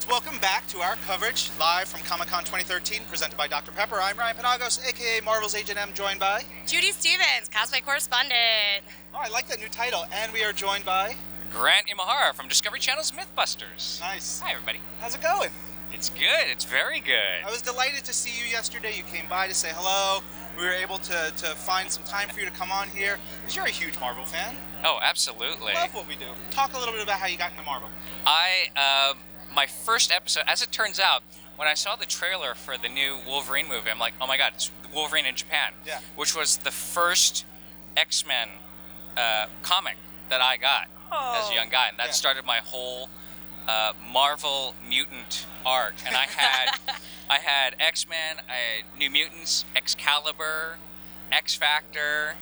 Welcome back to our coverage live from Comic-Con 2013, presented by Dr. Pepper. I'm Ryan Penagos, aka Marvel's Agent M, joined by Judy Stevens, cosplay correspondent. Oh, I like that new title. And we are joined by Grant Imahara from Discovery Channel's MythBusters. Nice. Hi, everybody. How's it going? It's good. It's very good. I was delighted to see you yesterday. You came by to say hello. We were able to find some time for you to come on here because you're a huge Marvel fan. Oh, absolutely. Love what we do. Talk a little bit about how you got into Marvel. My first episode, as it turns out, when I saw the trailer for the new Wolverine movie, I'm like, oh my god, it's Wolverine in Japan. Yeah. Which was the first X-Men comic that I got as a young guy. And that started my whole Marvel mutant arc. And I had X-Men, I had New Mutants, Excalibur, X-Factor,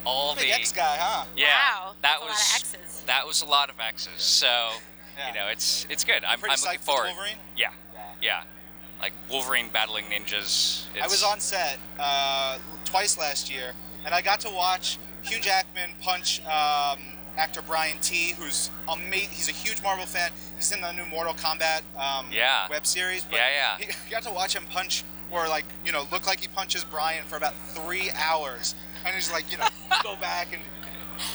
all Big the X guy, huh? Yeah, Wow, that that's was a lot of X's. That was a lot of X's. So you know, it's good. I'm Pretty looking psyched forward. for Wolverine? Yeah. Like Wolverine battling ninjas. I was on set twice last year, and I got to watch Hugh Jackman punch actor Brian T, who's amazing. He's a huge Marvel fan. He's in the new Mortal Kombat web series. But he got to watch him punch, or look like he punches Brian for about 3 hours, and he's like, go back, and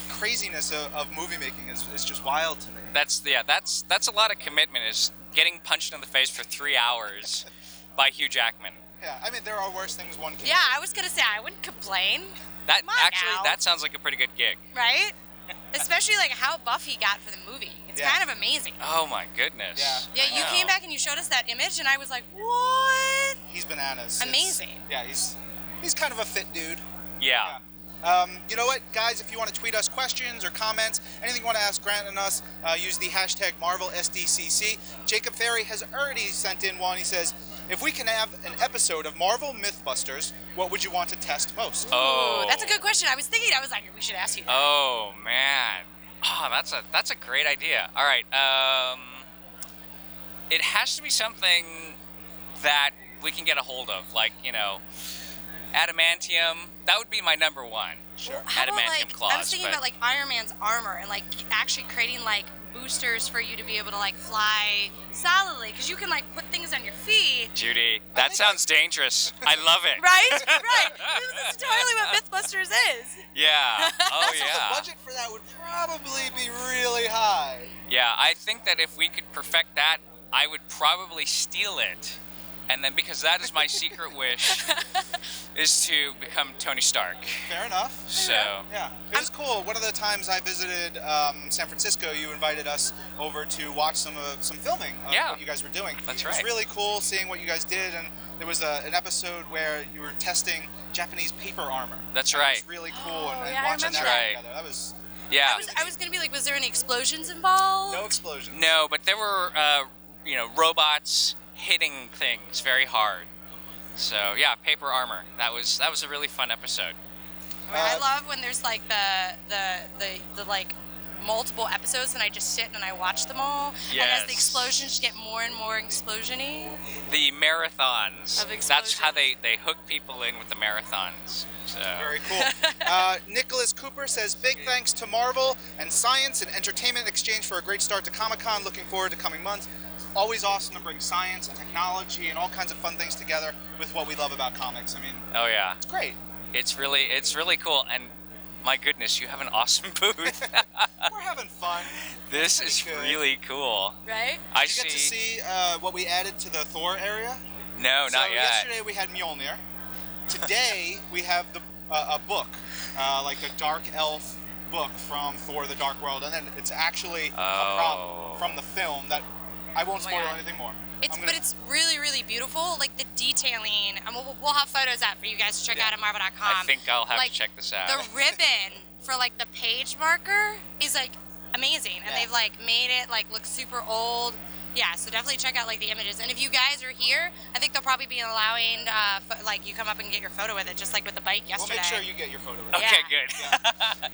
craziness of movie making is just wild to me. That's a lot of commitment. Is getting punched in the face for 3 hours by Hugh Jackman. Yeah, I mean there are worse things one can do. Yeah, I was gonna say I wouldn't complain. That sounds like a pretty good gig. Right? Especially like how buff he got for the movie. It's kind of amazing. Oh my goodness. Yeah, you came back and you showed us that image, and I was like, what? He's bananas. Amazing. He's kind of a fit dude. Yeah. You know what, guys? If you want to tweet us questions or comments, anything you want to ask Grant and us, use the hashtag MarvelSDCC. Jacob Ferry has already sent in one. He says, if we can have an episode of Marvel MythBusters, what would you want to test most? Ooh, that's a good question. I was like, we should ask you that. Oh, man. Oh, that's a great idea. All right. It has to be something that we can get a hold of, like, adamantium. That would be my number one. Sure. How about, adamantium claws. I was thinking about like Iron Man's armor and like actually creating like boosters for you to be able to like fly solidly, because you can like put things on your feet. Judy, that sounds dangerous. I love it. Right? This is totally what MythBusters is. Yeah. Oh So yeah. the budget for that would probably be really high. Yeah, I think that if we could perfect that, I would probably steal it. And then, because that is my secret wish, is to become Tony Stark. Fair enough. So Yeah, it was cool. One of the times I visited San Francisco, you invited us over to watch some filming of what you guys were doing. That's right. It was right. really cool seeing what you guys did, and there was an episode where you were testing Japanese paper armor. That's right. It was really cool, and yeah, I watching remember that that. together. That was yeah. I was gonna be like, was there any explosions involved? no explosion. No, but there were robots hitting things very hard. So yeah, paper armor. That was a really fun episode. I love when there's like the like multiple episodes and I just sit and I watch them all. Yes. And as the explosions get more and more explosion-y. The marathons. Of explosions. That's how they hook people in with the marathons. So. Very cool. Nicholas Cooper says, big thanks to Marvel and science and entertainment exchange for a great start to Comic-Con. Looking forward to coming months. Always awesome to bring science and technology and all kinds of fun things together with what we love about comics. I mean, oh yeah, it's great. It's really cool, and my goodness, you have an awesome booth. We're having fun. This is good. really cool. Right? Did you get to see what we added to the Thor area? No, not yet. Yesterday we had Mjolnir. Today we have a book, like a dark elf book from Thor: The Dark World, and then it's actually a prop from the film that. I won't spoil anything more. But it's really, really beautiful. Like the detailing, and we'll have photos out for you guys to check out at Marvel.com. I think I'll have to check this out. The ribbon for like the page marker is like amazing, and they've like made it like look super old. Yeah, so definitely check out like the images. And if you guys are here, I think they'll probably be allowing like you come up and get your photo with it, just like with the bike yesterday. We'll make sure you get your photo with it. Okay, good. Yeah.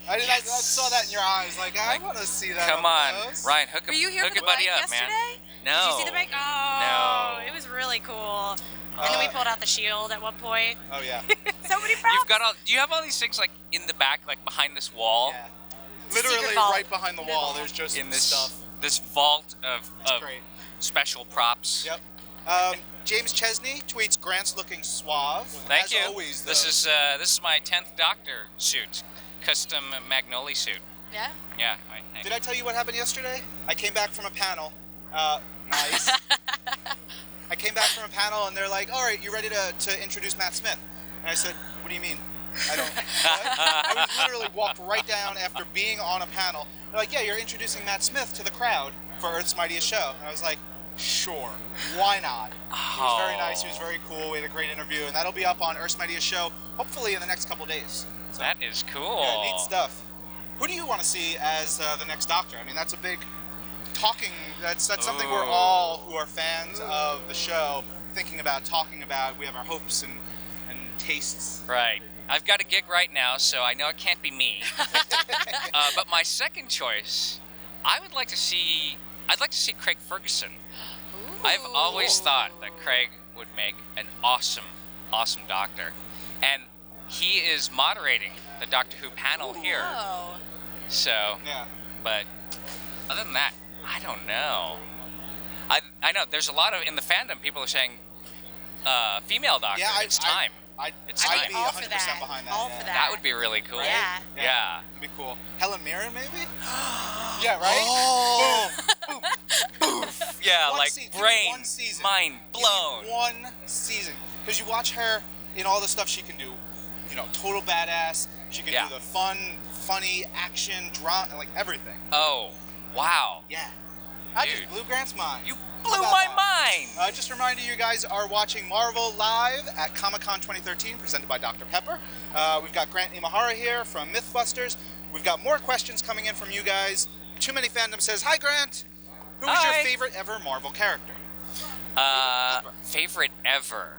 I saw that in your eyes. Like I want to see that. Come on, close. Ryan, hook Were you here for the buddy bike up, yesterday? man. No. Did you see the bike? Oh, No. It was really cool. And then we pulled out the shield at one point. Oh yeah. So many props. Do you have all these things like in the back, like behind this wall? Yeah. Literally Secret vault. right behind the wall. There's just in this stuff. this vault of great. special props. Yep. James Chesney tweets, Grant's looking suave. Thank as you. Always, though. This is my 10th Doctor suit, custom Magnolia suit. Yeah. Yeah. Did I tell you what happened yesterday? I came back from a panel. Nice. I came back from a panel and they're like, all right, you ready to introduce Matt Smith? And I said, what do you mean? I don't. What? I was literally walked right down after being on a panel. They're like, yeah, you're introducing Matt Smith to the crowd for Earth's Mightiest Show. And I was like, sure, why not? He was very nice. He was very cool. We had a great interview, and that'll be up on Earth's Mightiest Show hopefully in the next couple days. So, that is cool. yeah, neat stuff. Who do you want to see as the next Doctor? I mean, that's a big talking. That's something we're all who are fans of the show thinking about, talking about. We have our hopes and tastes. Right. I've got a gig right now, so I know it can't be me. But my second choice, I'd like to see Craig Ferguson. Ooh. I've always thought that Craig would make an awesome Doctor. And he is moderating the Doctor Who panel here. Whoa. So, Yeah. but other than that, I don't know. I know there's a lot of, in the fandom, people are saying female Doctor. Yeah, it's time. I'd time. be All 100% for that. behind that. All yeah. for that. That would be really cool. Yeah. Yeah. That'd be cool. Helen Mirren, maybe? Yeah, right? Oh. Boom. Boom. Yeah, One like se- give me brain, one season. mind Give me blown. one season. Because you watch her in all the stuff she can do. You know, total badass. She can Yeah. do the funny action, drama, like everything. Oh, wow. Yeah. I Dude. just blew Grant's mind. You How blew about my that? mind. Just a reminder, you guys are watching Marvel live at Comic-Con 2013, presented by Dr. Pepper. We've got Grant Imahara here from MythBusters. We've got more questions coming in from you guys. Too Many Fandom says, hi, Grant. Who was your Hi. favorite ever Marvel character? Favorite ever.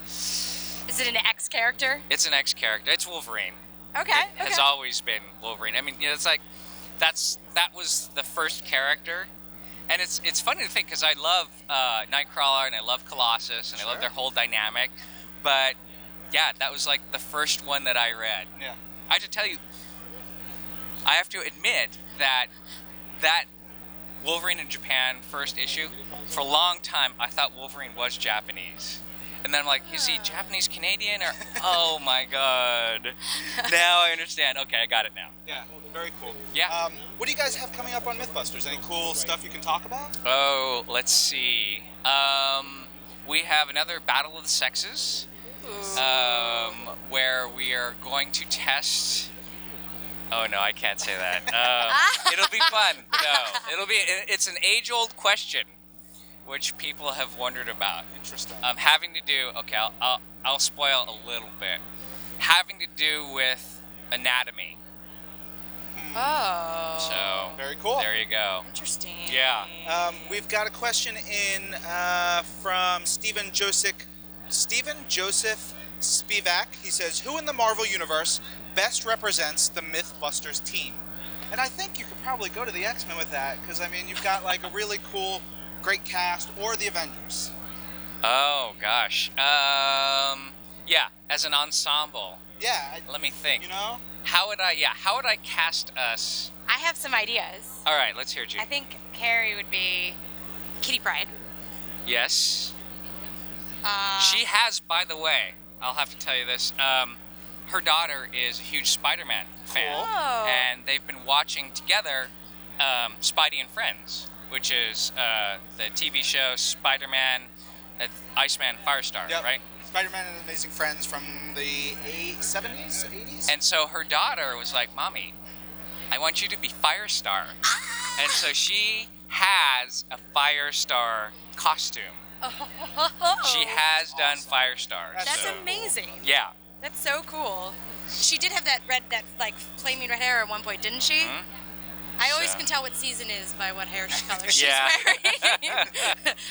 Is it an X character? It's an X character. It's Wolverine. Okay. It has always been Wolverine. I mean, you know, it's like that was the first character, and it's funny to think because I love Nightcrawler and I love Colossus and I love their whole dynamic, but yeah, that was like the first one that I read. Yeah. I have to tell you, I have to admit that Wolverine in Japan first issue, for a long time I thought Wolverine was Japanese. And then I'm like, is he Japanese Canadian or oh my god. Now I understand. Okay, I got it now. Yeah, very cool. Yeah. What do you guys have coming up on MythBusters? Any cool stuff you can talk about? Oh, let's see. We have another Battle of the Sexes, where we are going to test. Oh no, I can't say that. It'll be fun. No, it's an age-old question, which people have wondered about. Interesting. Having to do. Okay, I'll spoil a little bit. Having to do with anatomy. Oh. So Very cool. there you go. Interesting. Yeah. We've got a question in from Stephen Joseph Spivak. He says, who in the Marvel Universe best represents the MythBusters team? And I think you could probably go to the X-Men with that, because, I mean, you've got, like, a really cool, great cast, or the Avengers. Oh, gosh. Yeah, as an ensemble. Yeah. Let me think. You know? How would I cast us? I have some ideas. All right, let's hear Judy. I think Carrie would be Kitty Pryde. Yes. She has, by the way, I'll have to tell you this, her daughter is a huge Spider-Man fan. Oh. And they've been watching together Spidey and Friends, which is the TV show Spider-Man, Iceman, Firestar, Yep. right? Spider-Man and Amazing Friends from the 70s, 80s? And so her daughter was like, Mommy, I want you to be Firestar. And so she has a Firestar costume. She has done Firestar. That's so, amazing. Yeah. That's so cool. She did have that like flaming red hair at one point, didn't she? Mhm. I always So- can tell what season is by what hair color she's Yeah. wearing.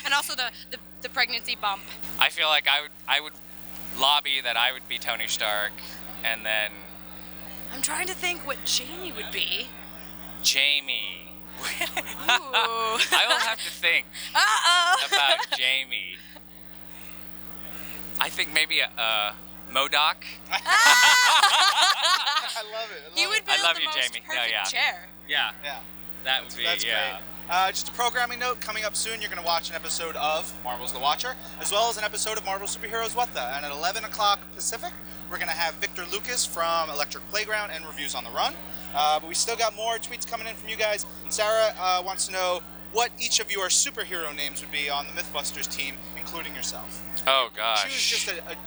And also the pregnancy bump. I feel like I would lobby that I would be Tony Stark, and then I'm trying to think what Jamie would be. Jamie. Ooh. I will have to think Uh-oh. about Jamie. I think maybe a MODOK. I love it. He would I build love the you, most Jamie. No, perfect yeah. chair. Yeah, Yeah. that would be That's yeah. great. Just a programming note, coming up soon, you're going to watch an episode of Marvel's The Watcher, as well as an episode of Marvel Superheroes What The? And at 11 o'clock Pacific, we're going to have Victor Lucas from Electric Playground and Reviews on the Run. But we still got more tweets coming in from you guys. Sarah wants to know what each of your superhero names would be on the MythBusters team, including yourself. Oh, gosh. Choose just a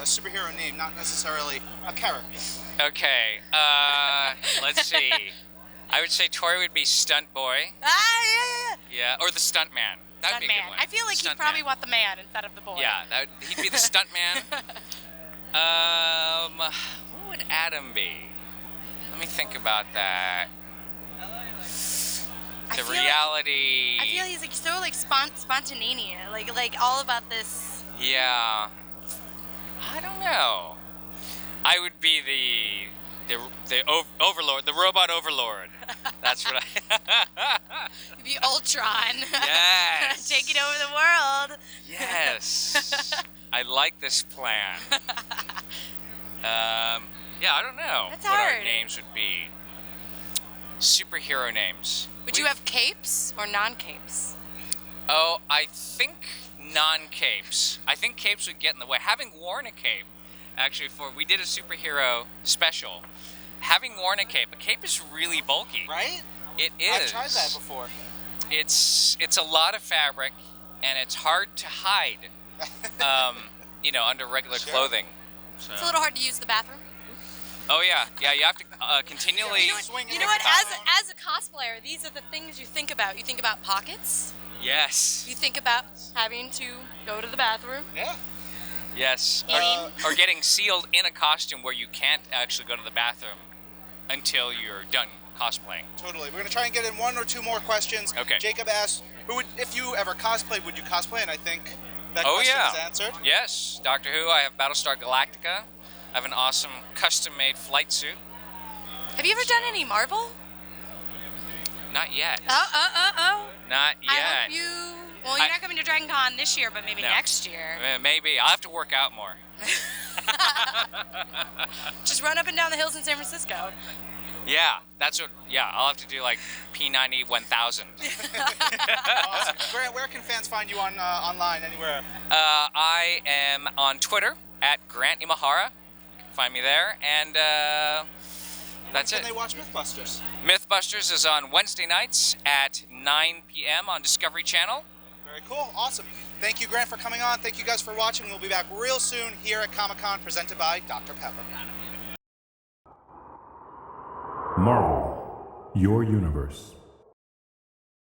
superhero name, not necessarily a character. Okay, let's see. I would say Tori would be Stunt Boy. Yeah, or the Stunt Man. That'd be a good one. I feel like he'd probably want the man instead of the boy. Yeah, he'd be the Stunt Man. What would Adam be? Let me think about that. The reality. I feel he's like so like spontaneous, like all about this. Yeah. I don't know. I would be the overlord, the robot overlord. That's what I. You'd be Ultron. Yes. Taking over the world. Yes. I like this plan. Yeah, I don't know That's what hard. our names would be. Superhero names. Would you have capes or non-capes? Oh, I think non-capes. I think capes would get in the way. Having worn a cape, actually, we did a superhero special. Having worn a cape is really bulky. Right? It is. I've tried that before. It's a lot of fabric, and it's hard to hide, under regular clothing. So. It's a little hard to use the bathroom. Oh yeah, you have to continually. You know what? As a cosplayer, these are the things you think about. You think about pockets. Yes. You think about having to go to the bathroom. Yeah. Yes. Or getting sealed in a costume where you can't actually go to the bathroom until you're done cosplaying. Totally. We're gonna try and get in one or two more questions. Okay. Jacob asked, if you ever cosplayed, would you cosplay? And I think that question is answered. Yes. Doctor Who. I have Battlestar Galactica. I have an awesome custom-made flight suit. Have you ever done any Marvel? Not yet. Oh. Not yet. I hope you. Well, you're not coming to Dragon Con this year, but maybe next year. Maybe. I'll have to work out more. Just run up and down the hills in San Francisco. Yeah, that's what. Yeah, I'll have to do like P90 1000. Awesome. Grant, where can fans find you online, anywhere? I am on Twitter at Grant Imahara. You can find me there, and that's it. When can they watch MythBusters? MythBusters is on Wednesday nights at 9 p.m. on Discovery Channel. Very cool. Awesome. Thank you, Grant, for coming on. Thank you guys for watching. We'll be back real soon here at Comic-Con, presented by Dr. Pepper. Marvel, your universe.